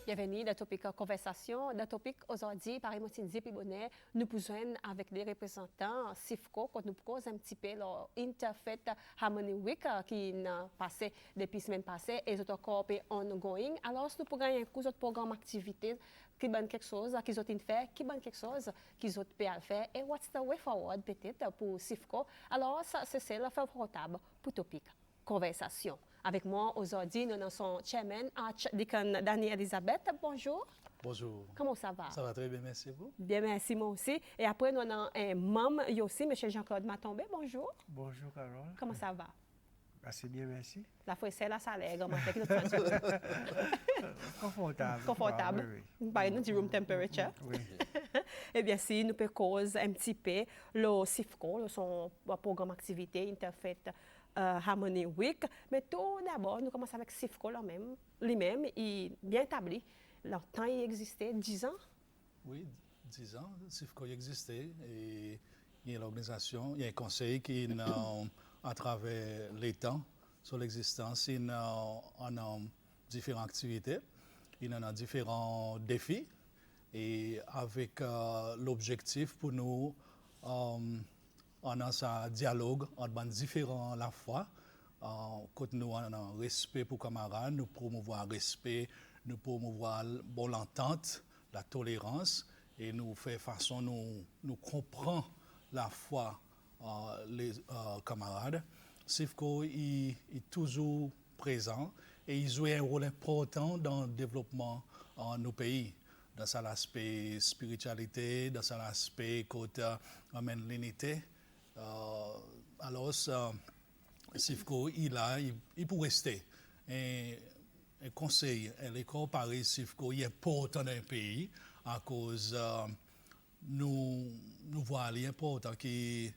Bienvenue dans le topic conversation. Dans le topic aujourd'hui, par exemple, Zip Bonnet, nous pouvons avec des représentants SIFCO, quand nous posons un petit peu leur Interfaith Harmony Week qui n'a passé depuis la semaine passée et les autres ongoing. Alors, nous pouvons gagner un coup de programme d'activité qui donne quelque chose, qui ont fait, qui donne quelque chose, qui ont pu faire. Et what's the way forward peut-être pour SIFCO? Alors, ça, c'est le favorable pour le topic conversation. Avec moi aujourd'hui, nous avons son chairman, Archdeacon Daniel Elisabeth. Bonjour. Bonjour. Comment ça va? Ça va très bien, merci vous. Bien, merci moi aussi. Et après, nous avons un membre aussi, M. Jean-Claude Matombe. Bonjour. Bonjour, Carole. Comment ça va? Assez bien, merci. La fois, c'est la salaire, comment c'est Confortable. Confortable. Oui. Par exemple, du room temperature. Oui. Eh bien, si nous pouvons causer un petit peu le SIFCO, son programme d'activité Interfaith Harmony Week. Mais tout d'abord, nous commençons avec SIFCO lui-même, il bien établi. Le temps, il existait 10 ans. Oui, 10 ans, SIFCO existait et il y a l'organisation, il y a un conseil qui, à travers les temps, sur l'existence, il a différentes activités, il en a différents défis et avec l'objectif pour nous, on a un dialogue entre différents la fois. Quand nous avons un respect pour les camarades, nous promouvoir le respect, nous promouvoir l'entente, la tolérance, et nous faisons façon, nous comprenons la foi les camarades. SIFCO est toujours présent et il joue un rôle important dans le développement de nos pays. Dans l'aspect spiritualité, dans l'aspect côté l'unité. Alors, SIFCO, il peut rester. Un conseil, l'école Paris SIFCO, il est important dans un pays à cause nous voyons l'important qui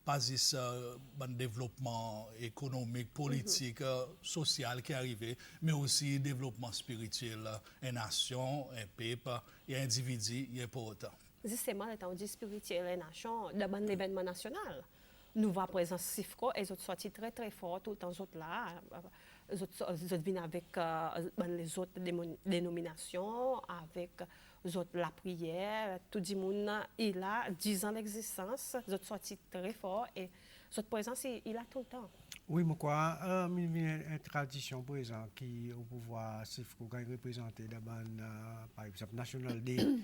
passe sur le développement économique, politique, social qui est arrivé, mais aussi le développement spirituel, une nation, un peuple et un individu est important. Justement, le temps dit spirituel et nation, devant l'événement national. Nous voyons présence SIFCO et les autres sorties très très fort tout le temps autres là. Les autres viennent avec les autres dénominations, avec les autres la prière, tout le monde il a 10 ans d'existence, les autres sorties très fort et les autres présence il a tout le temps. Oui, mais quoi, il y a une tradition présente qui au pouvoir SIFCO qui est représentée par exemple National Day.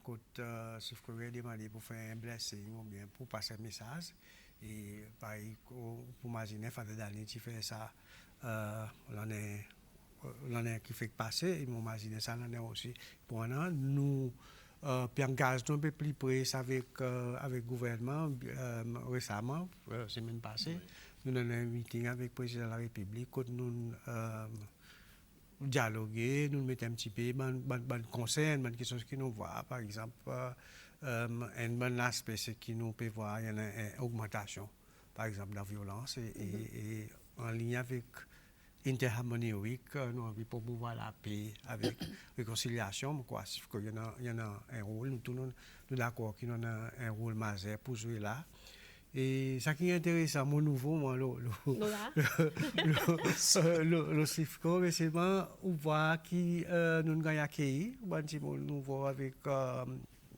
Quand SIFCO a demandé pour faire un blessing ou bien pour passer un message. Et pareil, pour imaginer, Father Daniel qui fait ça l'année qui fait passer, et m'imaginer ça l'année aussi. Pour nous engageons un peu plus près avec le gouvernement récemment, semaine passée. Oui. Nous avons un meeting avec le président de la République, quand nous dialoguer, nous mettons un petit peu de conseils, de questions qui nous voient. Par exemple, un bon aspect, c'est qu'il nous peut voir il y a une augmentation, par exemple, de la violence. Et en ligne avec Interharmony Week, nous avons pour pouvoir la paix avec réconciliation. Quoi, il y en a un rôle, nous sommes d'accord qu'il y en a un rôle majeur pour jouer là. Et ce qui est intéressant, mon nouveau, moi, le SIFCO, c'est on voit qui nous avons accueilli, nous voyons avec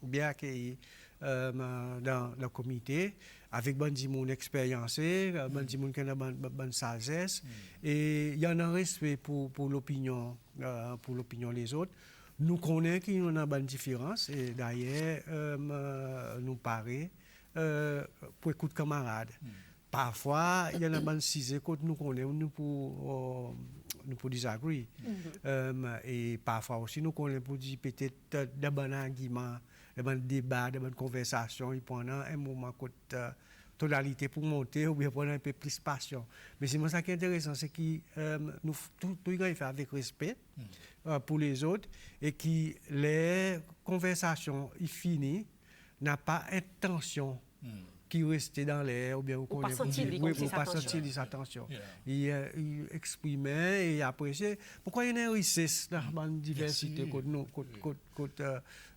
bien accueilli dans le comité, avec mon expérience, qui a bonne sagesse, et il y a un respect pour l'opinion des autres. Nous connaissons qu'il y a une bonne différence, et d'ailleurs, nous paraît. Pour écouter camarades. Parfois, il y a une bonne cisée quand nous connaissons, nous pour disagréer. Et parfois aussi, nous connaissons pour dire peut-être des bons arguments, des bons débats, des bonnes conversations. Et pendant un moment, quand tonalité pour monter, ou bien prendre un peu plus de passion. Mais c'est ça qui est intéressant, c'est que nous tout fait avec respect pour les autres et que les conversations finissent n'a pas intention qui reste dans l'air ou bien vous pas sentir sa tension. Il exprimait et appréciait. Pourquoi il y a une richesse dans la diversité que nous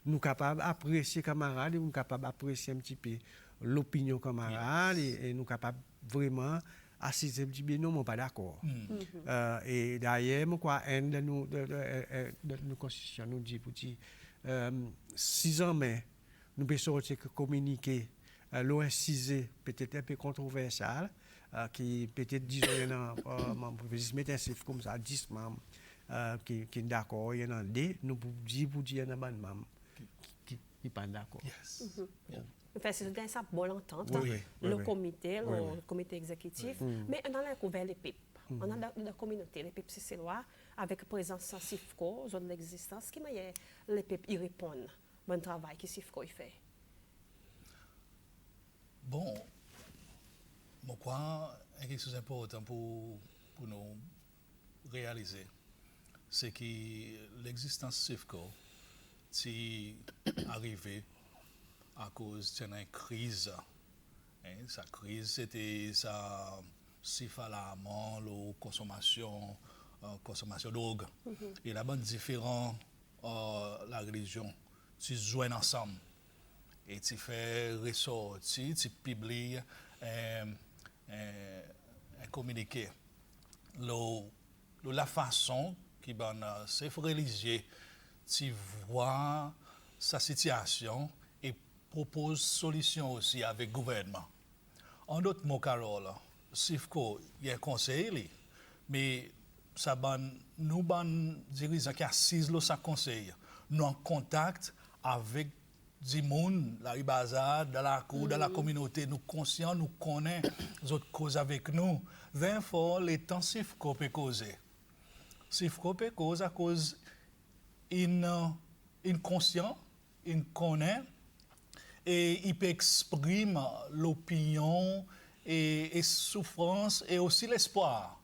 sommes capables d'apprécier camarades et nous sommes capables d'apprécier un petit peu l'opinion camarade et nous sommes capables vraiment assise dit bien non, moi pas d'accord. Et d'ailleurs, moi quoi, de nous constitution nous dit pour dire 6 ans mais nous pouvons sortir que communiquer l'OSCZ peut-être un peu controversial qui peut-être disons il y en a mettre un chiffre comme ça 10 membres qui sont d'accord, il y en a deux, nous pouvons dire il y en a des membres qui ne sont pas d'accord. Yes. Yeah. Enfin, c'est dans sa bonne entente, Oui, le oui. comité, Oui, le comité exécutif, mais on a couvert les PIP. On a la communauté, les PIP Cicélois, avec présence en CIFCO, zone d'existence, qui m'a les PIP y répondent. Bon travail que CIFCO y fait. Bon, je crois que quelque chose d'important pour nous réaliser, c'est que l'existence CIFCO est arrivée à cause d'une crise. Sa crise, c'était sa sifalamment, la consommation de drogue. Et là-bas, différents, la religion, tu joignent ensemble. Et tu fais ressortir, tu publies un communiqué. La façon qui est chef religieux, tu vois sa situation et propose solution aussi avec le gouvernement. En d'autres mots, Carole, SIFCO, il y a un conseil, mais ça nous dirigeants qui assisent le conseil, nous en contact avec du monde, la ribazade, dans la cour, dans la communauté, nous conscients, nous connaissons les autres causes avec nous. D'un fois, les temps SIFCO peut causer. SIFCO peut causer à cause inconscient, il connaît et il peut exprimer l'opinion et souffrance et aussi l'espoir.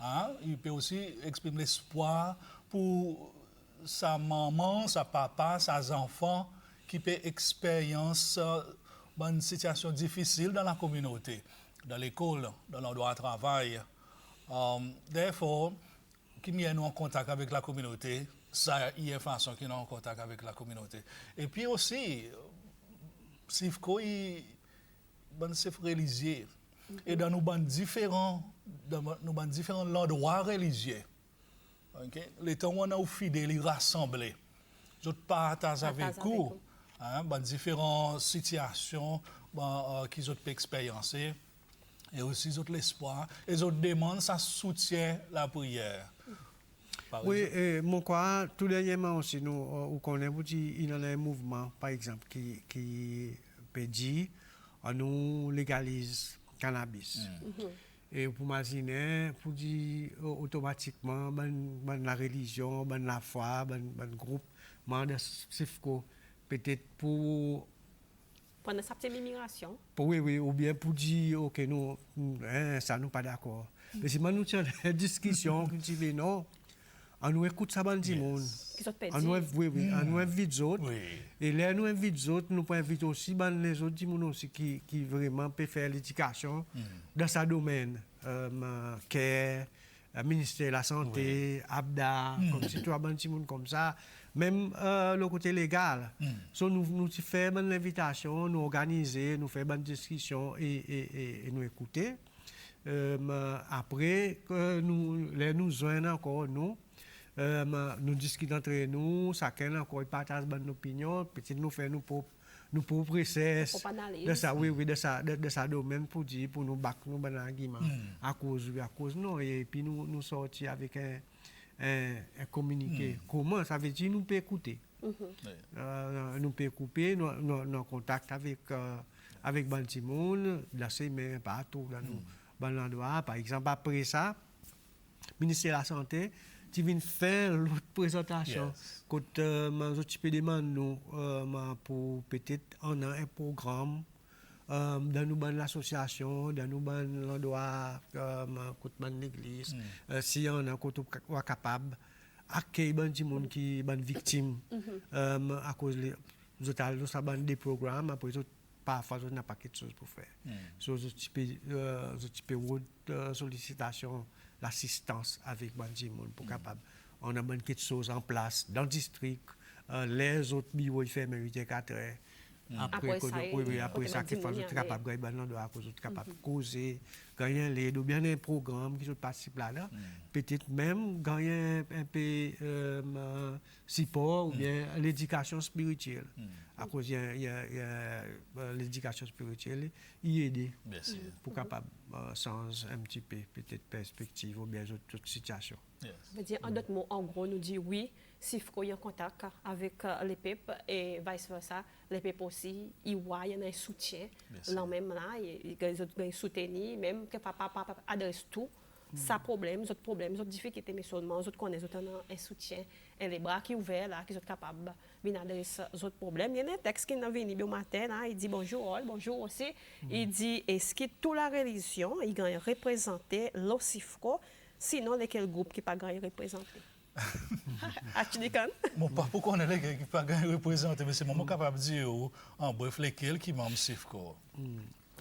Hein? Il peut aussi exprimer l'espoir pour sa maman, sa papa, ses enfants qui peut expériencer une situation difficile dans la communauté, dans l'école, dans l'endroit de travail. Therefore, qui est en contact avec la communauté, ça y est façon qui est en contact avec la communauté. Et puis aussi, SIFCO est religieux. Et dans nos différents endroits religieux, okay? Les temps où on a fidèles, ils rassemblés. Je partage avec vous différentes situations qu'ils ont expérimenté. Et aussi l'espoir. Et ils demandent ça soutient la prière. Oui, et mon quoi, tout dernièrement aussi, nous connaissons il y a un mouvement, par exemple, qui peut dire on nous légalise cannabis. Et pour imaginer, pour dire automatiquement, la religion, la foi, le groupe, de SIFCO, peut-être pour. Pendant sa petite immigration. Oui, ou bien pour dire, ok, nous, ça nous pas d'accord. Mais si nous tiens la discussion, cultiver, non. On nous écoute ça, bon monde. On nous invite les autres. Et là, nous invite les autres, nous pouvons inviter aussi les autres aussi qui vraiment peuvent faire l'éducation dans ce domaine. CARE, ministère de la Santé, ABDA, comme si tu as bon monde comme ça. Même le côté légal. So, nous faisons l'invitation, nous organisons, nous faisons une discussion et nous écouter. Après, nous joignons encore, nous discutons entre nous, chacun encore partage notre opinion, peut-être nous faisons nos propres process de ça, de ça domaine pour dire, pour nous battre, nous à cause non, et puis nous sortir avec un communiqué. Comment ça veut dire nous peut écouter. Nous peut couper, nous en contact avec Baltimore, la semaine partout dans l'endroit. Par exemple, après ça, le ministère de la Santé, tu viens faire l'autre présentation. Quand je peux demander pour peut-être un programme dans l'association, dans l'endroit, dans l'église, si on est capable d'accueillir des gens qui sont victimes à cause de nous avons des programmes, après parfois on n'a pas quelque chose pour faire. Je peux sollicitation l'assistance avec les gens pour capable. On a quelque chose en place dans le district, les autres bureaux ferment 8h-4h. Après ça, qu'il faut être capable de causer, gagner les ou bien un programme qui participe là, peut-être même gagner un peu support ou bien l'éducation spirituelle. À cause il y a l'éducation spirituelle, y aider pour capable changer un petit peu peut-être perspective ou bien toute situation. Veut dire, en d'autres mots, en gros, nous dit oui, SIFCO est en contact avec les PEP et vice versa. Les PEP aussi, ils voient, il y a un soutien. Là même là, ils ont soutenu, même que papa adresse tout. Sa problème, les autres difficultés, mais seulement, les autres connaissent, ils ont un soutien. Et les bras qui sont ouverts là, qui sont capables de adresser les autres problèmes. Il y a un texte qui est venu au matin, là, il dit bonjour, bonjour aussi. Il dit, est-ce que toute la religion, il a représenté le SIFCO? Sinon, quel groupe qui n'a pas représenté? As-tu dit quand? Bon, pas pourquoi on est là qui n'a pas représenté, mais c'est moi capable de dire, en bref, lesquels qui m'ont SIFCO.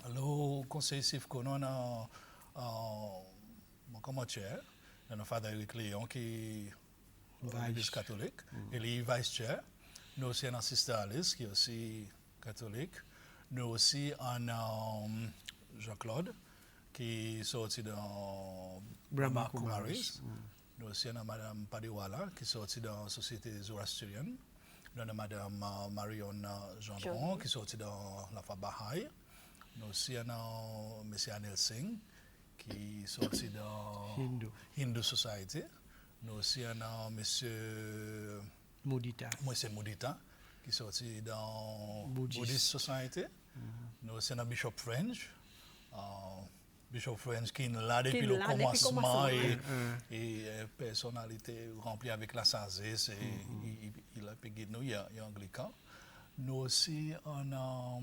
Alors, au conseil SIFCO, nous avons comme chair, nous avons Frédéric Léon qui est l'église catholique, et il est vice-chair. Nous aussi avons Sister Alice qui est aussi catholique. Nous aussi avons Jean-Claude qui est sorti dans Brahma Kumaris. Nous aussi avons Mme Padiwala qui est sortie dans la Société zoroastrienne. Nous avons Mme Marion Gendron qui est sortie dans la Fabahaï. Nous aussi avons M. Anil Singh qui est sorti dans Hindu Society. Nous aussi avons M. Mudita qui est sorti dans Buddhist Society. Nous aussi avons Bishop French. Bishop French qui est là depuis le commencement et personnalité remplie avec la sagesse. Il a payé nous, il y a anglican. Nous aussi, on a...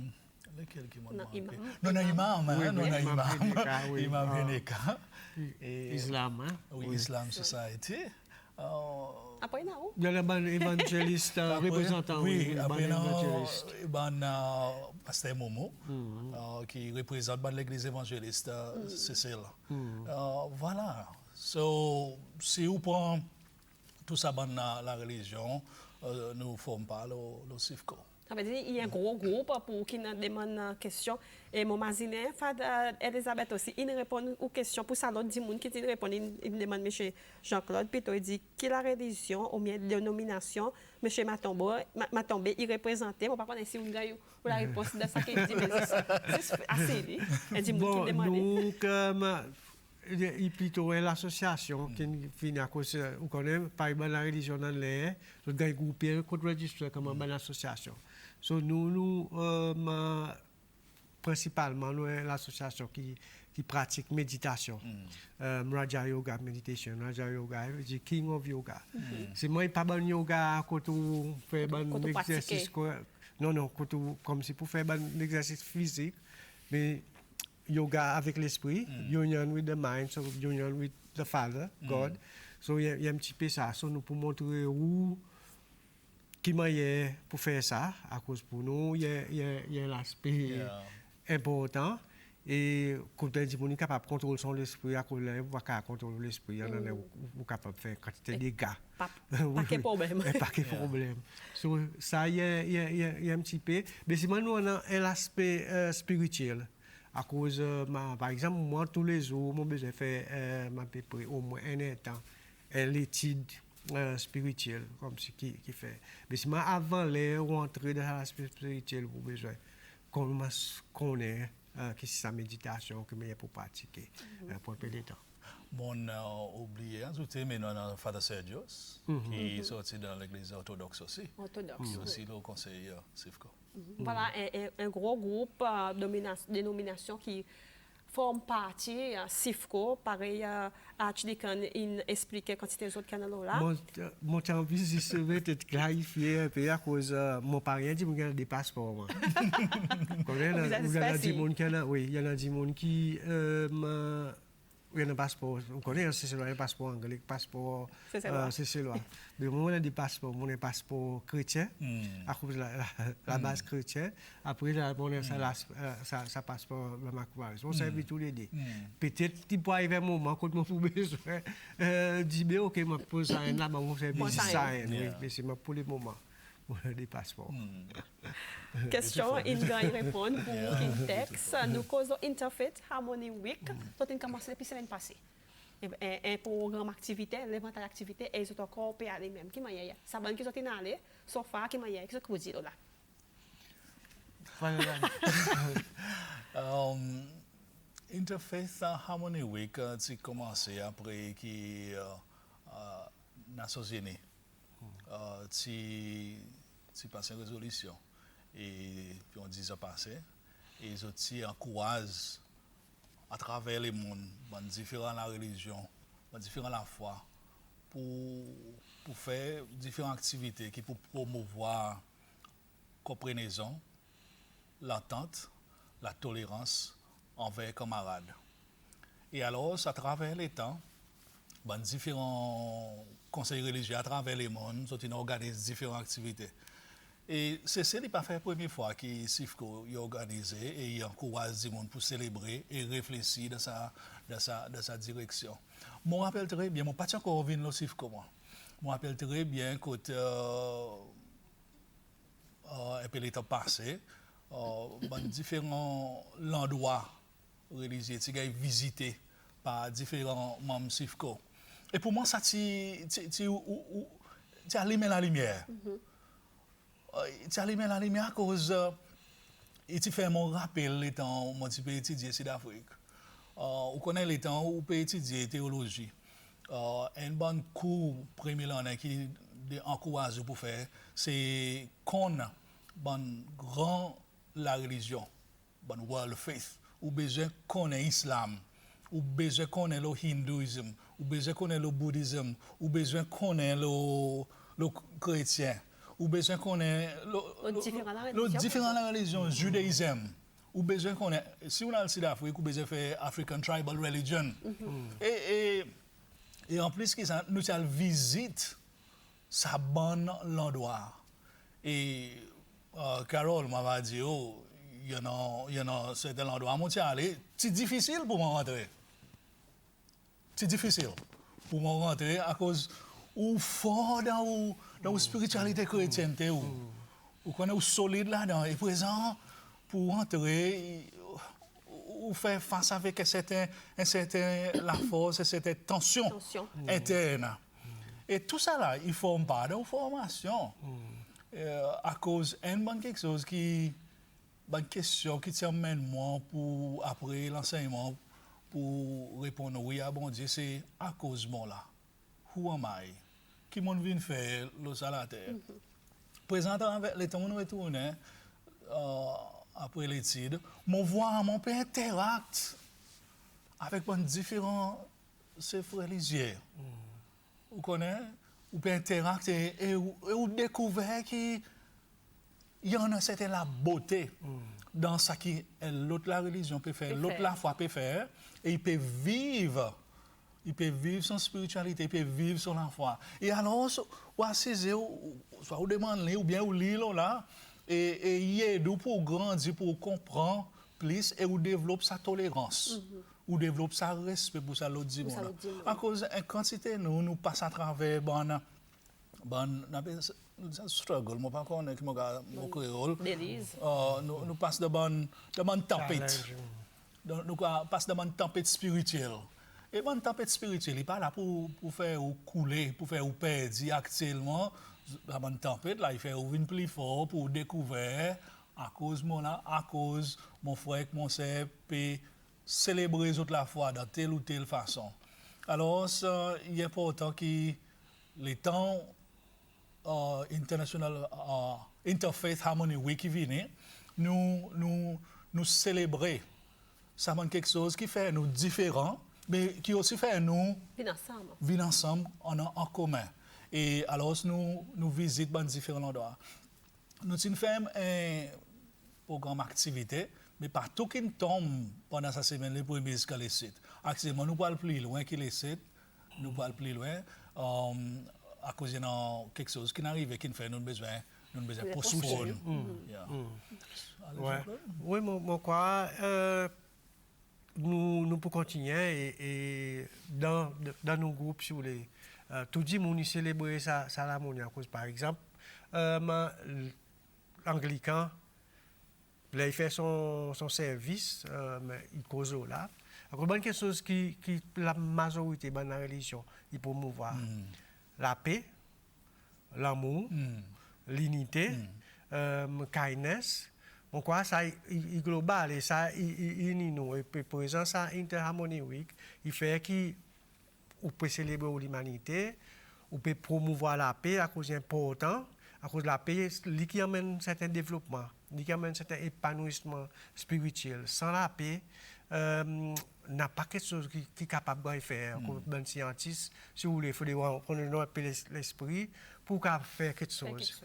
Lequel qui m'a manqué? Imam Beneka. Islam, hein? Oui, Islam Society. Après, non? Il y a un évangéliste représentant. Oui, après, Pasteur Momo, qui représente l'église évangéliste Cécile. Voilà. So, si vous prenez tout ça dans la religion, nous ne formons pas le SIFCO. Ça veut dire qu'il y a un gros groupe pour qui nous demande une question. Et mon mazine, Elisabeth aussi, il répond aux questions pour ça, l'autre monde qui répond, il demande M. Jean-Claude, puis il dit que la religion, au milieu de dénomination, M. Matombe, il représentait, on ne pas si vous avez la réponse de ça qu'il dit, mais c'est assez lui. Il dit, bon, nous, comme plutôt l'association qui finit à cause, vous connaissez, par exemple, la religion dans l'air, nous avons groupé contre registre comme une association. So, nous principalement, nous l'association qui pratique méditation. Raja Yoga Meditation. Raja Yoga, c'est King of Yoga. C'est moi, pas bon yoga quand on fait un exercice. Non, comme si pour faire un exercice physique, mais yoga avec l'esprit, union with the mind, so union with the Father, God. So, il y a un petit peu ça. So, nous pour montrer où qui m'a pour faire ça, à cause pour nous, il y a l'aspect important. Et quand on dit qu'on est capable de contrôler son esprit, à cause de pas contrôler l'esprit, on est capable de faire quantité de dégâts. Pas de problème. Pas de problème. So, ça, il y a un petit peu. Mais si nous on a l'aspect spirituel. À cause, par exemple, moi, tous les jours, je besoin de faire au moins un temps l'étude spirituelle, comme ce qui fait. Mais si avant de rentrer dans l'aspect spirituel, vous avez besoin qu'on connaisse qui c'est sa méditation que je pour pratiquer pour un peu de temps. On a oublié d'ajouter, mais nous avons Father Sergios, qui est sorti dans l'église orthodoxe aussi. Qui est aussi le conseiller SIFCO. Voilà, un gros groupe de dénomination qui forme partie SIFCO, pareil à Chidikan, il expliquait quand c'était les autres canaux là. Mon envie, c'est peut-être clarifier un peu à cause mon parent dit qu'il y a des passeports. Il y a des gens qui il y a un passeport, on connaît, c'est un passeport anglais, passeport c'est loin. Mais moi, on a des passeports, on a un passeport chrétien, à cause de la base chrétienne. Après, on a ça passeport de Macquarie. On servi tous les deux. Peut-être qu'il peut arriver un moment quand on a besoin, dire, ok, je pose ça là, on servi ça, mais c'est pour le moment. des passeports. Question, il va y répondre pour Intex. Nous causons Interfaith Harmony Week. Tout a commencé depuis la semaine passée. Un programme activité, l'inventaire d'activité, et ils ont encore payé les mêmes. Qui m'a dit ça va qui sont allés, sauf qui m'a dit que ce que vous dites là. Interfaith Harmony Week a commencé après que Nations Unies a passé une résolution et puis on 10 ans passé et ils ont encouragé à travers le monde, dans différentes religions, dans différentes la foi, pour faire différentes activités qui pour promouvoir la compréhension, l'entente, la tolérance envers les camarades. Et alors, à travers les temps, dans différents conseils religieux à travers le monde, ils organisent différentes activités. Et ce n'est pas la première fois que SIFCO est organisé et il encourage les gens pour célébrer et réfléchir dans sa direction. Je me rappelle très bien, je n'ai pas encore vu le SIFCO. Je me rappelle très bien quand l'état passé, dans différents endroits religieux, tu as visité par différents membres SIFCO. Et pour moi, ça allumé la lumière. Tu allumé la lumière à cause et tu fais mon rappel les temps où tu peux étudier Sud-Afrique. On connaît les temps où on peut étudier théologie. Un bon cours premier année qui encourage pour faire, c'est qu'on bon grand la religion, bon world faith, ou besoin qu'on ait l'islam, ou besoin qu'on ait le hindouisme, ou besoin qu'on ait le bouddhisme, ou besoin qu'on ait le chrétien. Ou besoin qu'on ait le différentes religions, judaïsme. Ou besoin qu'on ait, si on a le Sud-Afrique, ou besoin faire African Tribal Religion. Et en plus, nous allons visiter sa bonne l'endroit. Et Carole m'a dit, oh, il y en a certains endroits où c'est difficile pour moi rentrer. C'est difficile pour moi rentrer à cause ou fort dans la spiritualité chrétienne, ou qu'on est solide là-dedans. Et présent, pour entrer, ou faire face avec la force, cette tension interne. Et tout ça là, il ne forme pas de formation. À cause d'une quelque chose qui, une question qui t'amène moi pour après l'enseignement, pour répondre oui à bon Dieu, c'est à cause de moi là. Who am I? Qui m'ont venu faire le à la terre. Présentant avec les temps où nous retournons après l'étude, mon père interacte avec différents chefs religieux. Vous connaissez? Vous pouvez interacter et vous découvrez qu'il y en a certaine la beauté dans ce que l'autre la religion peut faire, l'autre la foi peut faire, et il peut vivre. Il peut vivre son spiritualité, il peut vivre son foi. Et alors, vous assisez, soit vous demandez, ou bien vous lisez là, et il aide pour grandir, pour comprendre plus, et vous développez sa tolérance. Ou développe sa respect pour ça l'autre monde. À cause de la quantité, nous passons à travers struggle, moi pas connaître mon créole. Nous passons de bonne tempête. Nous passons de bonne tempête spirituelle. Et bonne tempête spirituelle, il n'est pas là pour faire couler, pour faire perdre actuellement. La bonne tempête, là, il fait ouvrir plus fort pour découvrir à cause mon frère, mon sœur, peut célébrer la foi de telle ou telle façon. Alors, il est important que les temps International Interfaith Harmony Week qui vient, nous célébrer. Ça manque quelque chose qui fait nous différents, mais qui aussi fait nous vivre ensemble en commun. Et alors, nous visitons différents endroits. Nous faisons un programme d'activité, mais partout qui tombe pendant cette semaine, les premiers jusqu'à les sites. Actuellement, nous parlons plus loin que les sites, nous parlons plus loin, à cause de quelque chose qui n'arrive, qui nous fait nous besoin poursuivre. Oui, moi, quoi, nous pouvons continuer et dans nos groupes, sur les, tout le monde célébrer ça la monnaie, à cause, par exemple, anglican, là, il fait son service, il cause là. Alors, quelque chose qui la majorité de la religion, il promouvoir la paix, l'amour, l'unité, kindness. On croit ça il global et ça il unit nous. Et puis, par exemple, ça Interharmony Week, il fait qu'on peut célébrer l'humanité, on peut promouvoir la paix à cause important, à cause de la paix, qui amène un certain développement, qui amène un certain épanouissement spirituel. Sans la paix, n'a pas quelque chose qui est capable de faire. Comme un scientiste, si vous voulez, il faut qu'on ait l'esprit pour faire quelque chose.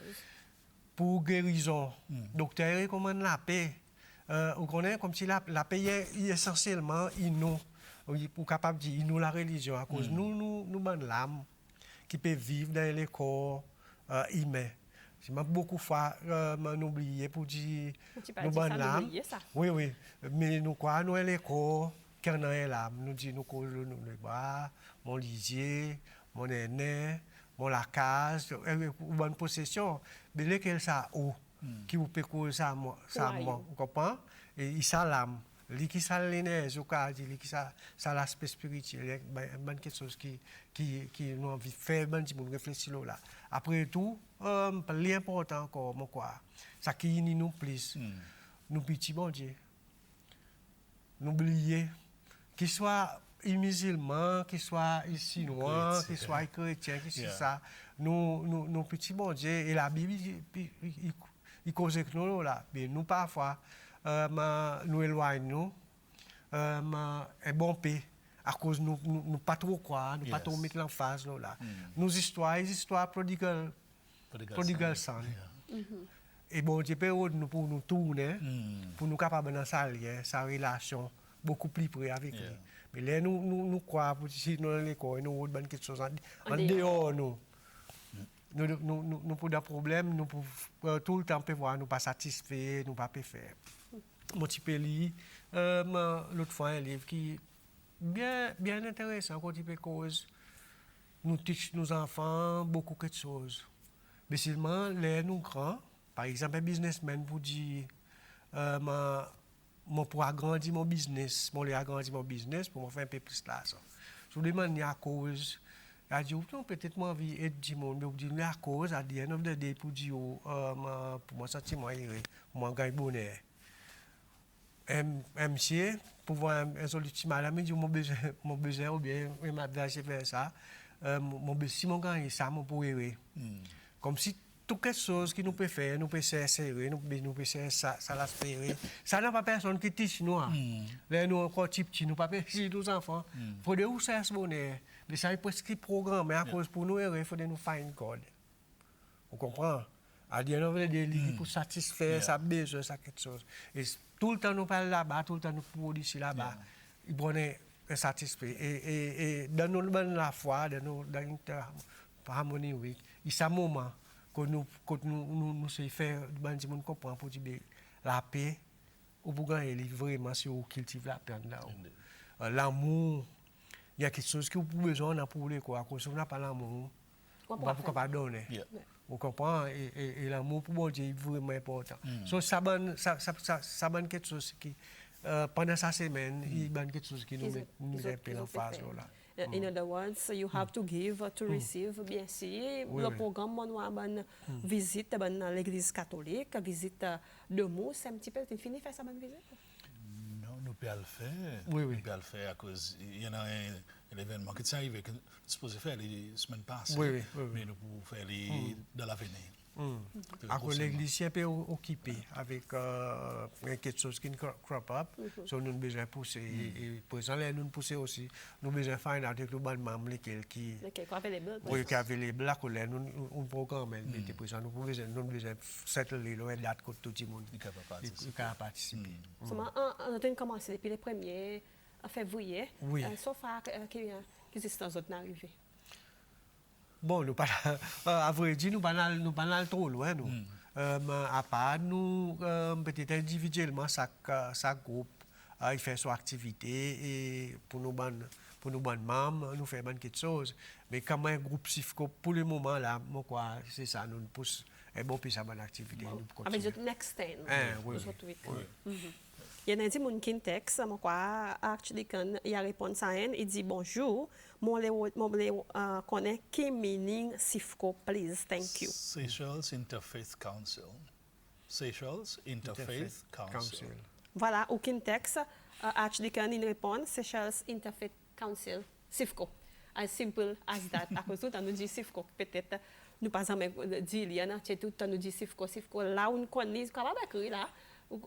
Pour guérison. Docteur recommande la paix. On connaît comme si la paix est essentiellement nous. Pour capable de dire nous la religion à cause nous bonne l'âme qui peut vivre dans les corps humains. C'est beaucoup de fois oublié pour dire nous bonne l'âme. Oui, mais nous quoi nous les corps qui en a l'âme. Nous dit nous les bras, mon lisier, mon aîné, mon la case, bonne possession. Mais lesquels ça ou qui vous peut causer ça vous comprenez? Et il ça l'âme. Qui ça l'énergie ou ça l'aspect spirituel, ben quelque chose qui nous envie de faire, ben petit réfléchir là. Après tout, l'important encore mon quoi, ça qui unit nous plus, nous petits bon Dieu. N'oubliez qu'il soit musulman, qu'il soit chinois, qu'il soit chrétien, qu'il soit ça, nous petits bon Dieu et la Bible il cause que nous là, mais nous parfois nous éloignons, un bon paix, à cause nous pas trop quoi, nous pas trop mettre l'emphase là. Nos histoires prodigal son. Et bon Dieu période nous pour nous tourner, pour nous capables dans sa relation beaucoup plus près avec lui. Mais là nous croyons pour si nous dans l'école nous autre quelque chose en dehors nous. Nous pour des problèmes, nous pour tout le temps peut voir nous pas satisfaits, nous pas faire. Mon petit pays, l'autre fois un livre qui bien intéressant quand il peut cause nous teach nos enfants beaucoup de choses. Mais seulement les nous grands, par exemple un businessman pour dire pour agrandir mon business, pour me faire un peu plus là ça. Je vous demande à cause a dit peut-être moi envie aider du monde mais dire à cause à the end of the day pour dire pour moi sentir moi gagner bonheur. MC pour voir un solution madame me dit mon besoin ou bien m'a dégagé faire ça mon besoin si mon gagner ça mon pour comme si toute quelque chose qui nous peut faire nous peut serrer nous peut ça l'aspirer ça n'a pas personne qui teach nous là nous encore petit nous pas si nos enfants faut de où ça ce bonheur mais ça est presque programmé à cause pour nous il faut de nous find God on comprend à dire nous veut pour satisfaire sa besoin ça quelque chose et tout le temps nous parle là-bas tout le temps nous produit ici là-bas il bonheur satisfait et dans nous la foi dans Harmony Week il ça moment que nous se faire bandi monde comprend pour dire la paix ou pour gagner vraiment si on cultive la paix là l'amour il y a quelque chose que vous besoin pour les quoi quand on n'a pas l'amour on va pas donner vous comprenez et l'amour pour Dieu est vraiment important so ça bonne quelque chose qui pendant sa semaine il bonne quelque chose qui nous appelle en phase là. In other words, you have to give to receive. Bien sûr, le programme, on a visite dans l'église catholique, visite de mots, c'est un petit peu fini faire ça bonne visite? Non, nous pouvons le faire. Oui. Nous pouvons le faire à cause il y en a un événement qui est arrivé que nous supposons faire les semaines passées. Oui. Mais nous pouvons faire dans l'avenir. Alors l'église est un peu occupée avec quelque chose qui crop up, so nous avons besoin de pousser. Et pour ça, nous pousser aussi. Nous avons besoin de faire avec le bon membre qui est available. Là, nous programme. Mais pour ça, nous avons besoin de settler le date que tout le monde peut participer. On a commencé depuis le 1er février. Sauf qu'il existe un autre arrivé. Bon, nous pas à vrai dire nous pas trop loin nous. À part nous peut-être individuellement chaque groupe il fait son activité et pour nous bonnes membres nous fait quelque chose mais comme un groupe Sifco pour le moment là moi quoi c'est ça nous pousse Et bon, puis ça, bonne activité. Nous Avec continuer. le next 10. Oui, Nous autres, oui. oui. Il y a un petit qui texte, moi quoi, actually quand il a répondu à elle, il dit bonjour, moi connais qui meaning Sifco, please, thank you. Seychelles Interfaith Council. Seychelles Interfaith Council. Voilà, aucun texte, actually quand il répond, Seychelles Interfaith Council, Sifco. As simple as that. À cause de tout, on nous dit Sifco, peut-être, nous pas jamais dit, il y en a tout le temps nous dit Sifco, Sifco, là où on connaît, capable d'écrire là.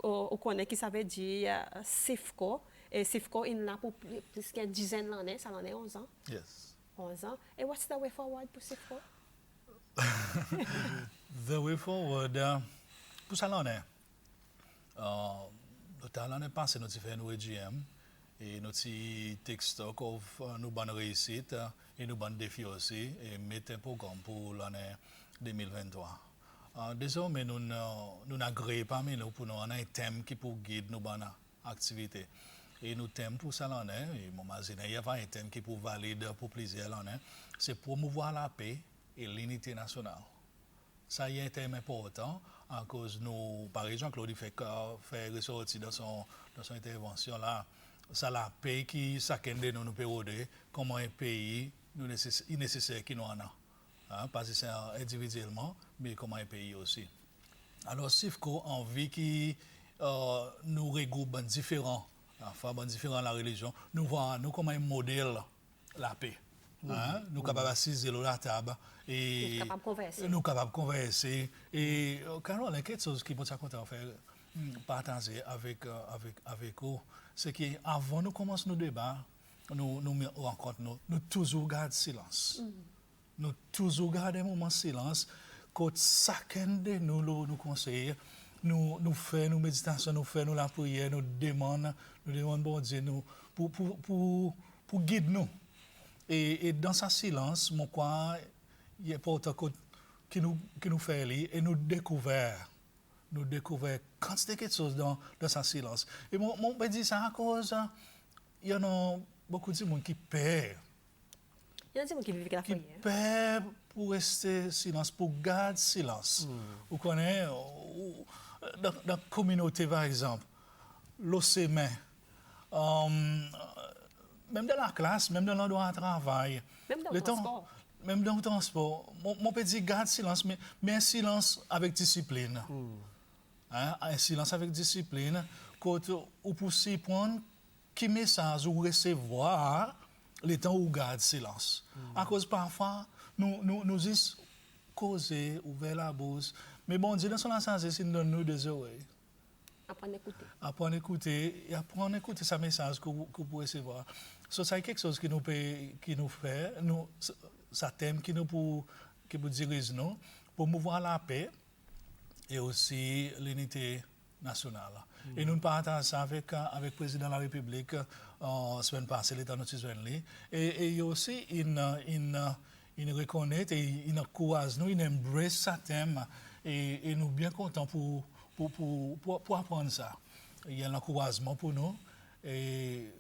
On connaît qui ça veut dire Sifco. Et Sifco, il l'a pour plus qu'une dizaine d'années, ça en est 11 ans. Yes. 11 ans. Et what's the way forward pour Sifco? The way forward, pour ça l'année. L'année passée, nous avons fait un EGM et nous avons texte nous avons réussite et nous avons défi aussi et mettons un programme pour l'année 2023. Désormais, nous n'agréons pas mais nous pour nous un thème qui pour guider nos bonnes activités. Et nous thème pour ça l'année, et mon il y a un thème qui pour valider pour plaisir l'année, c'est promouvoir la paix et l'unité nationale. Ça y est un thème important à cause nous, par exemple, Claude fait ressortir dans son intervention là, ça la paix qui chacun de nous peut aider, comment un pays nous nécessaire qui nous en a. Pas c'est individuellement, mais comme un pays aussi. Alors, Sifco a envie qui nous regroupe différents, la religion, nous voyons nous comme un modèle la paix. Nous sommes capables d'assis à la table et nous sommes capables de converser. Et quand on a quelque chose qui peut être content de faire partager avec vous, c'est qu'avant nous commençons nos débats, nous rencontrons, nous toujours gardons silence. Nous toujours gardons un moment de silence quand chacun de nous conseille, nous faisons nos méditations, nous faisons la prière, nous demandons bon Dieu pour guider nous. Et dans ce silence, mon quoi, il est important que nous faisons et nous découvrons quand c'est quelque chose dans ce silence. Et mon peut dire ça à cause, il y en a beaucoup de gens qui perdent. Il y a des gens qui vivent avec la Qui prière. perd pour rester silence, pour garder silence. Vous connaissez, dans la communauté par exemple, l'OCME, même dans la classe, même dans l'endroit de travail, Même dans le transport. Même dans le transport, mon petit garde silence, mais un silence avec discipline. Un silence avec discipline, quand vous pouvez prendre quel message ou recevoir le temps où garde silence. À cause parfois, nous disons causer, ouvrir la bouche, mais bon Dieu, dans son sens, c'est nous donne des oreilles. Apprendre à écouter. Apprendre à écouter et apprendre à écouter ce message que vous pouvez recevoir. C'est quelque chose qui nous fait, ça thème qui nous dirige nous, pour mouvoir la paix et aussi l'unité nationale. Et nous partageons ça avec le président de la République la semaine passée, l'État de Suzanne. Et il y a aussi il reconnaît et il encourage nous, il embrasse ce thème et nous sommes bien contents pour apprendre ça. Il y a un encouragement pour nous et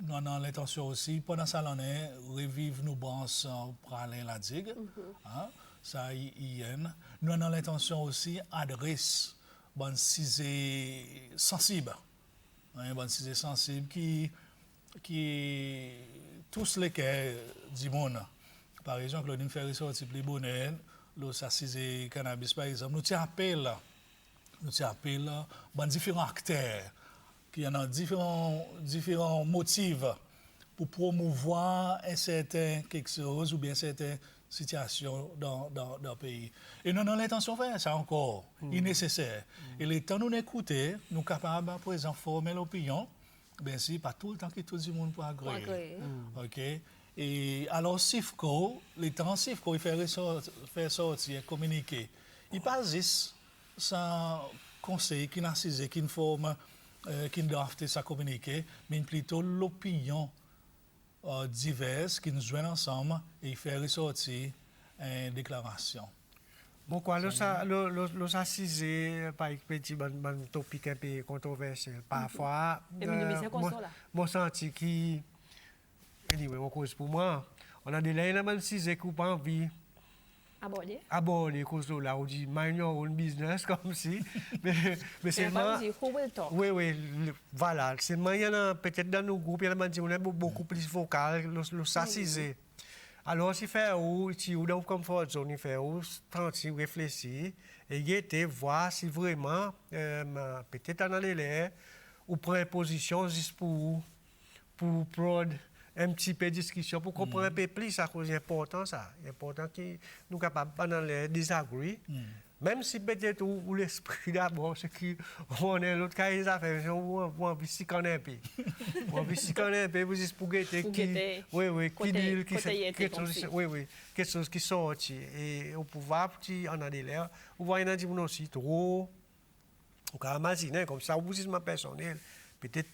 nous avons l'intention aussi, pendant ça, l'année, revivre nos branches pour aller la digue. Ça, nous avons l'intention aussi d'adresser bonne cisée sensible. Bonne cisée sensible qui tous les cas du monde. Par exemple, nous faisons ressortir les bonnets, nous cisée cannabis par exemple, nous appelons différents acteurs qui ont différents motifs pour promouvoir quelque chose ou bien certaines situations dans le pays. Et nous avons l'intention de faire ça encore. Il est nécessaire. Et le temps nous écouter, nous sommes capables, par exemple, de former l'opinion, bien sûr, pas tout le temps que tout le monde peut agréer. OK? Et alors, Sifco, le temps Sifco, il fait sortir, communiquer. Il passe juste sans conseil, qui n'a cisé, qui informe, qui doivent ça communiquer, mais plutôt l'opinion diverses qui nous joignent ensemble et faire ressortir une déclaration. Bon, quoi, nous assisé par un petit topic un peu controversé. Parfois, mon senti qui, anyway, on cause pour moi, on a des laines à m'assiser qu'on pas envie aborder cause là on dit mind your own business comme si mais seulement who will talk. oui voilà seulement il y en a peut-être dans nos groupes il y en a dit on est beaucoup plus vocal le s'assiser alors si fait ou si ou dans comfort zone il fait ou tranquille réfléchir et guetter voir si vraiment peut-être dans les l'air ou prendre position juste pour prendre un petit peu de discussion pour comprendre un peu plus ça c'est important ça c'est important que nous capables pendant les désagréments même si peut-être ou l'esprit d'abord c'est qu'on est l'autre cas des affaires on envie s'y connaître un peu on envie s'y connaître un peu juste pour guetter qui oui qui dit quelque chose qui sorti et au pouvoir petit en a des l'air ou voyez dans dit aussi trop on peut imaginer comme ça vous jugement personnel peut-être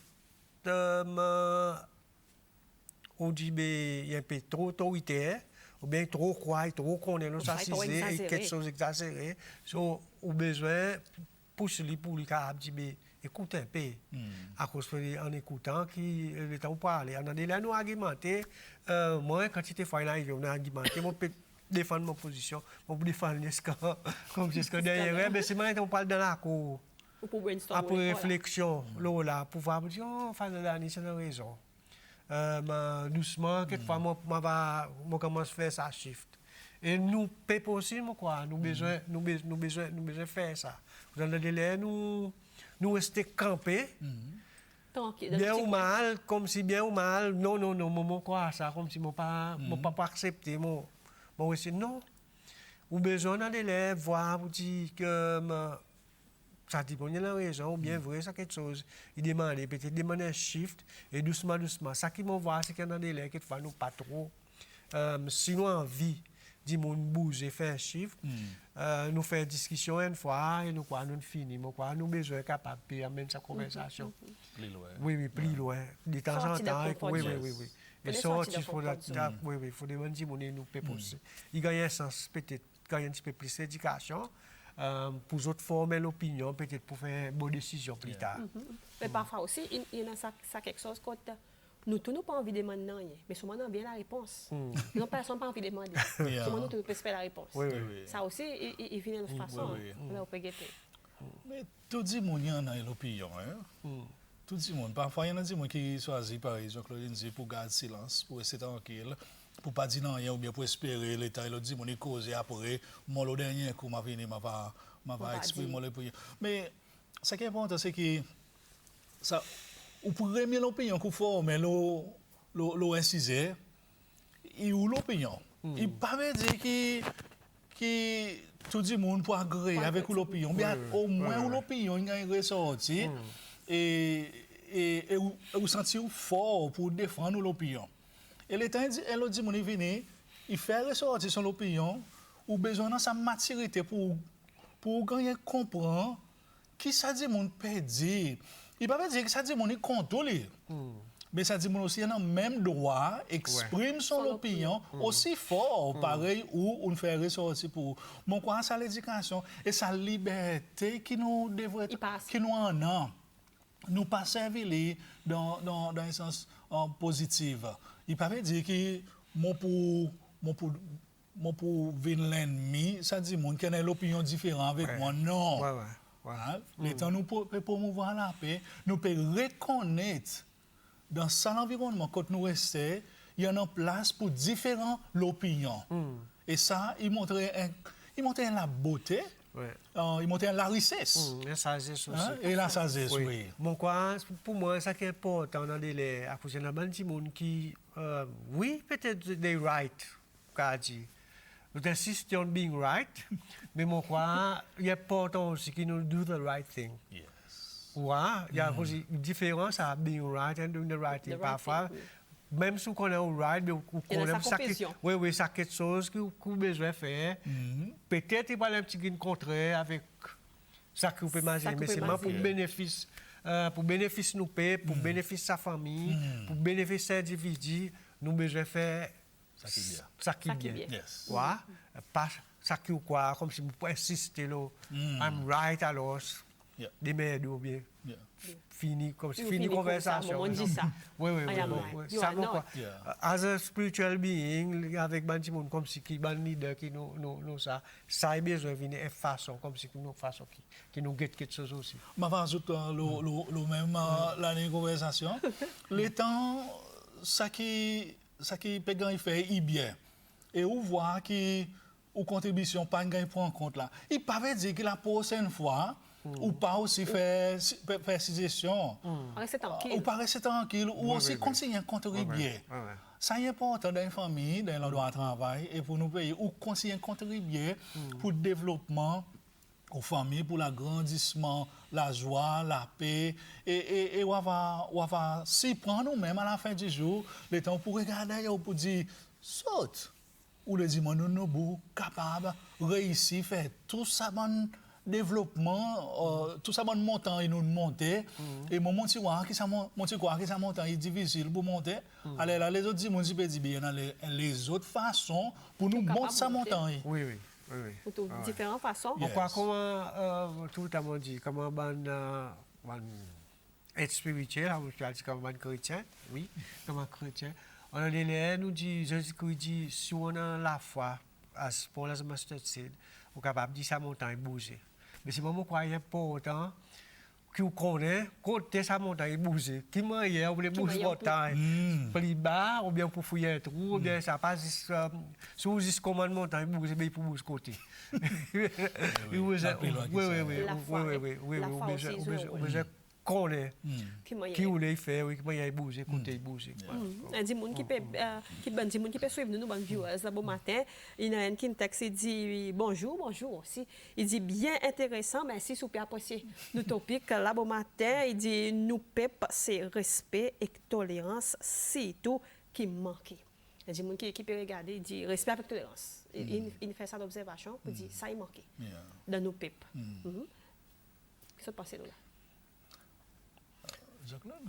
on dit il y a un peu trop autoritaire ou bien trop croire trop connaître nous s'assiser et quelque chose exagéré so au besoin pousser lui pour lui capable dire écoute un peu à cause en écoutant qui le temps parler on a des là nous argumenter moi quand c'était fois arrivé on a argumenté mon peut défendre mon position on peut défendre comme c'est ce que derrière mais c'est maintenant on parle dans la cour après réflexion là pour voir dire oh Father Dani c'est une raison doucement quelquefois moi commence à faire ça shift et nous pas possible quoi nous besoin faire ça dans le délai nous rester campés bien ou mal comme si bien ou mal non mon quoi ça comme si mon pas accepter mon aussi non ou besoin dans le délai voir vous dire que ça dit bon il y a une raison ou bien vrai ça quelque chose il demande peut-être demander un shift et doucement ça qui m'en voit c'est qu'il y a des délais quelquefois nous pas trop si nous envie dit mon bouger faire un shift nous faire discussion une fois et nous quoi nous finir quoi nous besoin capable de amener sa conversation plus loin de temps en temps oui et sortir faut faut demander mon nous peut poser il gagne un sens peut-être gagne un petit peu plus d'éducation pour autres former l'opinion, peut-être pour faire une bonne décision plus tard. Mais parfois aussi, il y a ça quelque chose que nous tous n'avons pas envie de demander, mais souvent on a bien la réponse. Non, personne n'a pas envie de demander. Souvent nous tous peut faire la réponse. Ça aussi, il vient de façon. Là, on peut guetter. Mais tout le monde a dans l'opinion. Tout le monde. Parfois, il y en a des gens qui choisissent, par exemple, pour garder silence, pour rester tranquille. Pour pas dire rien ou bien pour espérer l'État et l'autre dit mon cause après moi le dernier coup m'a venu m'a exprimer l'opinion mais ce qui est important c'est que ça ou pour remettre l'opinion qu'on forme le incisé et ou l'opinion il pas veut dire que tout le monde peut agréer avec l'opinion bien au moins l'opinion il y a une ressorti et ou sentir fort pour défendre l'opinion. Et l'État dit, elle dit, mon venu, il fait ressortir son opinion, ou besoin de sa maturité pour gagner comprendre qui ça dit mon peut dire. Il pas dire que ça dit mon contrôler. Mais ça dit mon aussi a même droit exprime son opinion aussi fort pareil ou on fait ressortir pour mon quoi ça l'éducation et sa liberté qui nous devrait qui nous en a. Nous pas servir dans un sens positif. Il ne peut pas dire que mon pour venir l'ennemi, ça dit mon qui a l'opinion différente avec moi. Non. L'état nous peut promouvoir la paix, nous peut reconnaître dans cet environnement quand nous restons, il y a une place pour différentes opinions. Et ça, il montre la beauté. Il monte la richesse. La sagesse aussi. Et la sagesse, oui. Bon, quoi, pour moi, ça qui est important dans les à cause de la monde qui, oui, peut-être they right, qu'a dit. Nous insistons on being right, mais mon quoi, il est important aussi qu'ils nous do the right thing. Yes. Ouais, il y a aussi une différence à being right and doing the right thing. Parfois, même si on est au right, mais on aime ça, oui, ça quelque chose qu'on besoin faire. Peut-être il va y avoir un petit contraire avec ça que vous pouvez imaginer, mais c'est vraiment pour bénéfice nous payer, pour bénéfice sa famille, pour bénéfice de l'individu, nous besoin faire ça qui est bien. Yes. Ouais, pas ça qui ou quoi, comme si vous pouvez insister là, I'm right alors, des mères ou bien, Yeah. fini comme You fini fini conversation. comme ça, on dit ça. Oui, oui, I am oui. right. oui. You Ça are me not. quoi. Yeah. As a spiritual being, avec ban monde comme si qui ban leader qui nous ça est besoin de venir une façon comme si nous façon qui nous guette quelque chose aussi. Je vais ajouter le même la conversation. Le temps, ça qui peut gagner fait, il bien. Et on voit que ou contribution pas gagner pour en compte là. Il pas veut dire que la prochaine fois ou pas aussi faire suggestion. Restez tranquille. Ou pas rester tranquille ou Oui, aussi oui, continuer à contribuer. Oui. Ça est important dans une famille, dans l'endroit de travail et pour nos pays ou continuer à contribuer pour le développement aux familles, pour l'agrandissement, la joie, la paix. Et on va s'y prendre nous-mêmes à la fin du jour, le temps pour regarder et pour dire, saute. Ou le dimanche, nous sommes capables de réussir, faire tout ça bon développement, tout ça bon montant et nous monter. Et mon petit quoi, qui ça montant est difficile pour monter. Alors là, les autres dimanches, ils peuvent dire bien les autres façons pour nous monter ça montant. Oui. De différentes façons. Yeah. Pourquoi comment tout le monde dit comment être spirituel, je dis comme chrétien, oui, comme chrétien. On a les nous dit Jésus-Christ dit si on a la foi pour la mustard seed, on est capable de dire ça montagne bouger. Mais si moi croyais pas autant que vous connaissez, côté ça montagne bouger. Qui m'a hier on voulait bouger montagne plus bas ou bien pour fouiller un trou ou bien ça passe sous juste comment montagne bouger mais pour bouger côté. Oui. Connaît qui voulait faire oui comment il bouger côté bouger Un dit monde qui peut qui peut suivre nous bon viewers là bon matin il y a un qui texte il dit bonjour aussi il dit bien intéressant merci si vous apprécier le topic là bon matin il dit nous pep c'est respect et tolérance c'est tout qui manque. Il dit monde qui peut regarder il dit respect avec tolérance il fait ça d'observation pour dire ça il manque dans nos pep. Qu'est-ce qui se passe là?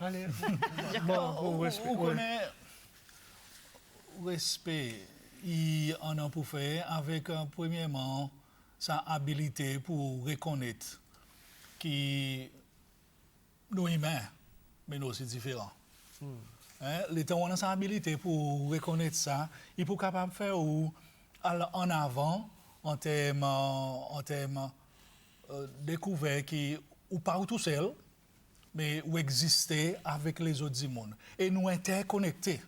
allez On connaît respect, il en a pour faire avec premièrement sa habilité pour reconnaître que nous humains, mais nous aussi différents. L'État a sa habilité pour reconnaître ça, il faut capable de faire en avant en termes découvert qui ou pas tout seul. Mais où exister avec les autres du monde. Et nous interconnecter.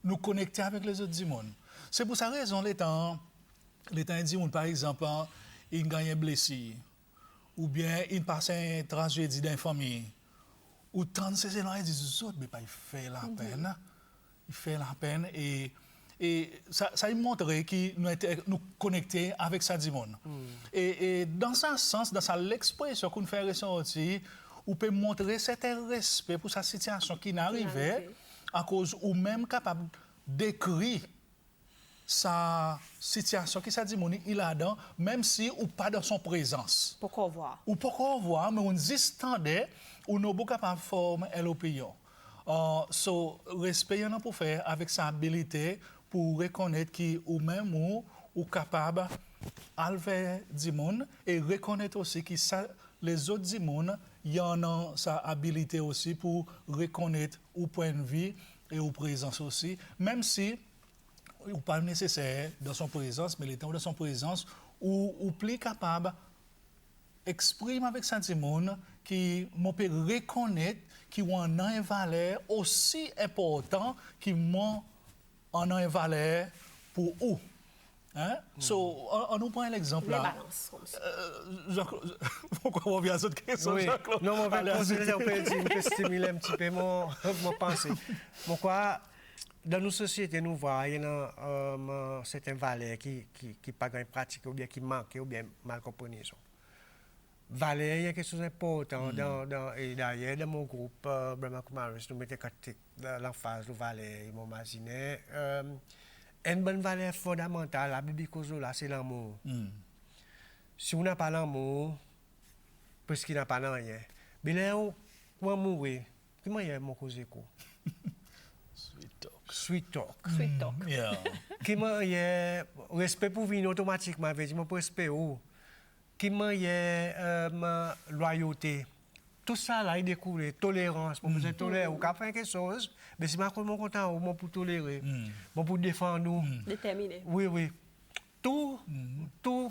Nous connecter avec les autres du monde. C'est pour cette raison, les temps du monde, par exemple, il gagne un blessé, ou bien il passe une tragédie dans une famille, ou tant de ces éléments, ils disent, autres, mais pas, il fait la peine. Il fait la peine et ça montre que nous connecter avec ça du monde. Et dans ce sens, dans l'expression qu'on fait ressentir, ou peut montrer certain respect pour sa situation qui n'arrivait à cause ou même capable d'écrire sa situation qui ça dit il a dans même si ou pas dans son présence. Pourquoi voir? Ou pourquoi voir mais on distendait ou nous pas capable former l'opinion. So respect y en a pour faire avec sa habilité pour reconnaître qui ou même ou capable alver du monde et reconnaître aussi que ça les autres du monde il y en a sa habilité aussi pour reconnaître au point de vue et aux présences aussi, même si ou pas nécessaire dans son présence, mais l'état de son présence ou plus capable exprime avec sentiment qui m'ont peut reconnaître qui ont une valeur aussi important qui m'ont une valeur pour eux. Hein? So, on nous prend l'exemple là. Balance, comme ça. Pourquoi on revient à cette question, oui. Jean-Claude? Non, on va poser on peut stimuler un petit peu mon pensée. Pourquoi, dans nos sociétés, nous voyons il y a certaines valeurs qui ne pas pratiquées ou bien qui manquent ou bien mal comprises. Valeurs, il y a quelque chose d'important et d'ailleurs, dans mon groupe, Brahma Kumaris, nous mettons l'emphase de valeurs, ils m'imaginer. Une bonne valeur fondamentale, la Bible c'est l'amour. Si on n'a pas l'amour, parce qu'il n'a pas rien. Mais là, on va mourir. Comment il y a mon cause quoi? Sweet talk. Yeah. Comment il y a respect pour venir automatiquement, avec mon respect. Comment il y a ma loyauté. tout ça là, il découle tolérance. Pour nous tolérer, ou qu'à faire quelque chose, mais si je suis content, au moins pour tolérer, bon pour défendre nous. Déterminé. Oui, oui. Tout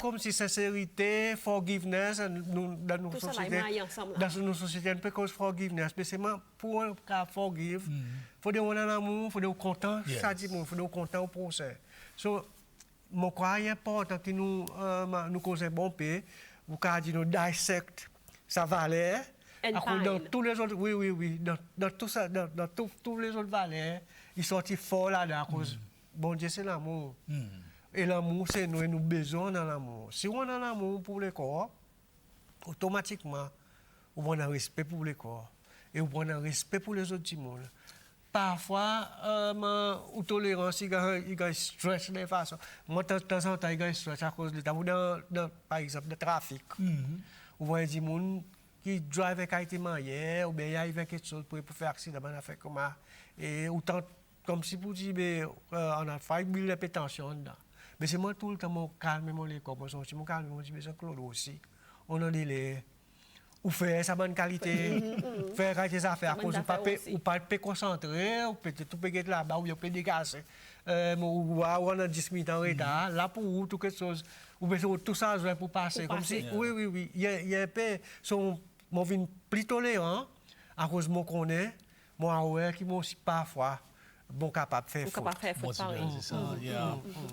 comme si sincérité, forgiveness, dans nos Tout ça là, sociétés. il maille ensemble, là. Dans nos sociétés, un peu comme forgiveness. Mais c'est pour un cas forgive, il faut dire qu'on a l'amour, il faut dire content, ça dit, il faut dire content au procès. So, mon crois est important que nous causons bon paix, ou qu'à dire nous dissect sa valeur. And Dans fine. tous les autres, oui, dans tout ça, dans tous les autres valeurs, ils sont forts là-dedans à cause, bon Dieu, c'est l'amour. Et l'amour, c'est nous, et nous besoin dans l'amour. Si on a l'amour pour le corps, automatiquement, on a un respect pour le corps. Et on a un respect pour les autres du monde. Parfois, la tolérance, il y a un stress de façon. Moi, de temps en temps, il y a un stress à cause de ça. Par exemple, le trafic. On voit des gens qui drive avec Haïti hier, ou bien il y a quelque chose pour faire accident, on a fait comme ça. Et autant, comme si vous dites, on a fait 1000 répétitions dedans. Mais c'est moi tout le temps, mon calme, mon corps, mon calme, mon dit, mais Claude aussi. On a dit les. Ou faire sa bonne qualité, faire des affaires, cause ou pas te concentrer, ou peut-être tu peux être là-bas, ou tu peux dégager. Ou on a 10 minutes en retard, là pour tout quelque chose, ou bien tout ça pour passer. Comme si, oui, il y a un peu, mon vin plus tolérant, à cause de mon connaît, moi, qui m'ont aussi parfois. Bon capable de faire faute.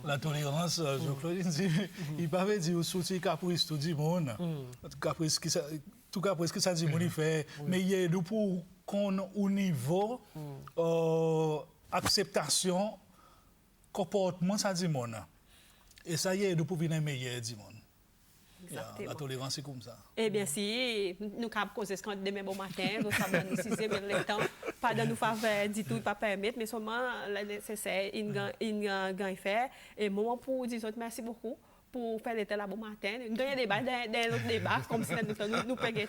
La tolérance, Jean-Claude dit, il ne dit au soutien caprice tout le monde. Tout caprice que ça dit, il fait. Mais il y a pour qu'on au niveau acceptation, comportement, ça dit mon. Et ça y est, pour venir meilleur du monde. La tolérance, c'est comme ça. Eh bien, si nous avons causé ce qu'on demain bon matin, nous savons nous ciser, mais le temps, pas de nous faire du tout, pas permettre, mais seulement nécessaire, il gagne faire. Et moi, pour dire merci beaucoup pour faire l'été là bon matin. Nous avons des débats, dans l'autre débat, comme si nous payons.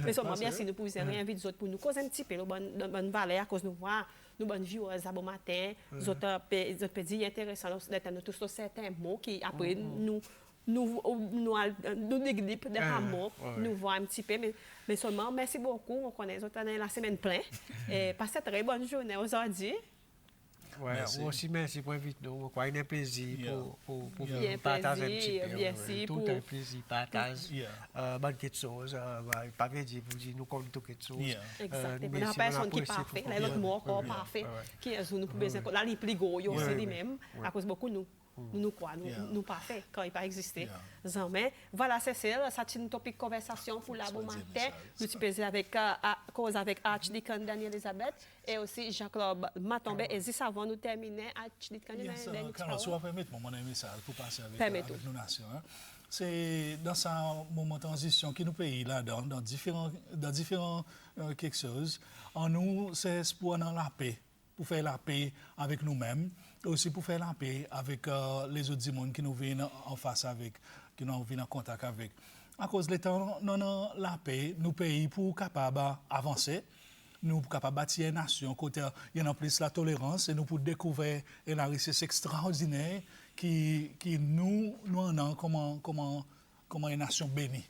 Mais seulement, merci, nous pouvons réinviter pour nous causer un petit peu, de bonne valeur, à cause de nous voir. Nous bonnes viewers à bon matin, nous autres dire intéressant, nous tous certains mots qui après nous dégripent des amours, nous voient un petit peu, mais seulement merci beaucoup, on connaît les autres la semaine pleine. Et passez une très bonne journée aujourd'hui. Ouais, moi aussi merci pour l'invitation. Nous. Il y a un plaisir pour partager un petit peu. Merci tout un plaisir, partage. Bonne quelque chose. Pas bien dire, vous dire, nous comptons tout quelque chose. Exactement. Il y a personne qui est parfait. L'autre mot encore parfait. Qui est nous pouvons là les plus gros, aussi lui-même. À cause beaucoup nous croyons, nous pas fait quand il pas existé. Mais voilà, c'est ça. C'est une topic conversation pour la bon matin. Nous sommes pesés avec Archdeacon Daniel Elizabeth et aussi Jean-Claude Matombe. Et juste avant nous terminer, Archdeacon Carlos, tu vas permettre mon message pour passer avec nos nations. C'est dans ce moment de transition qui nous paye là-dedans, dans différents quelque chose. En nous, c'est pour dans la paix, pour faire la paix avec nous-mêmes. Aussi pour faire la paix avec les autres mondes qui nous viennent en face avec, qui nous viennent en contact avec. À cause de l'état, non, la paix, nous pays pour capable avancer, nous pour capable bâtir une nation, côté il y a en plus la tolérance et nous pour découvrir une richesse extraordinaire qui nous en a comment une nation bénie.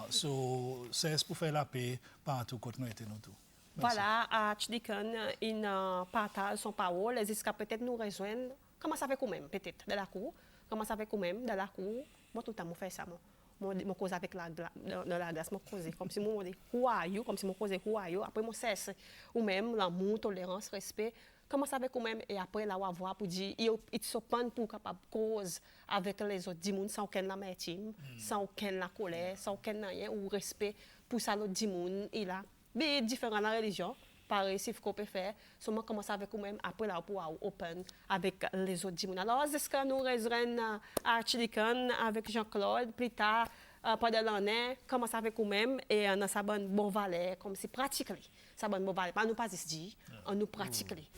So c'est pour faire la paix partout côté nous étions nous tous. Voilà, Archdeacon, il partage son parole. Les escapes peut-être nous rejoindre. Comment ça fait quand même, peut-être, dans la cour? Comment ça fait quand même, dans la cour? Moi, tout le temps, je fais ça. Je cause avec la glace, je cause comme si je dis who are you, comme si je cause who are you. Après, je cesse. Ou même l'amour, tolérance, respect. Comment ça fait quand même? Et après, là, on va voir pour dire, il se prend pour capable cause avec les autres gens sans aucune amertume, sans aucune la colère, sans aucun rien, ou respect pour ça, l'autre gens, il a. Mais différent la religion, pareil, si vous pouvez faire, seulement commencer avec vous-même, après là, pour open avec les autres gens. Alors, est-ce que nous rejoignons Archdeacon avec Jean-Claude, plus tard, pendant l'année, commencer avec vous-même et on a sa bonne valeur, comme si pratiquer, sa bonne valeur. Pas nous pas dire, on nous pratiquer.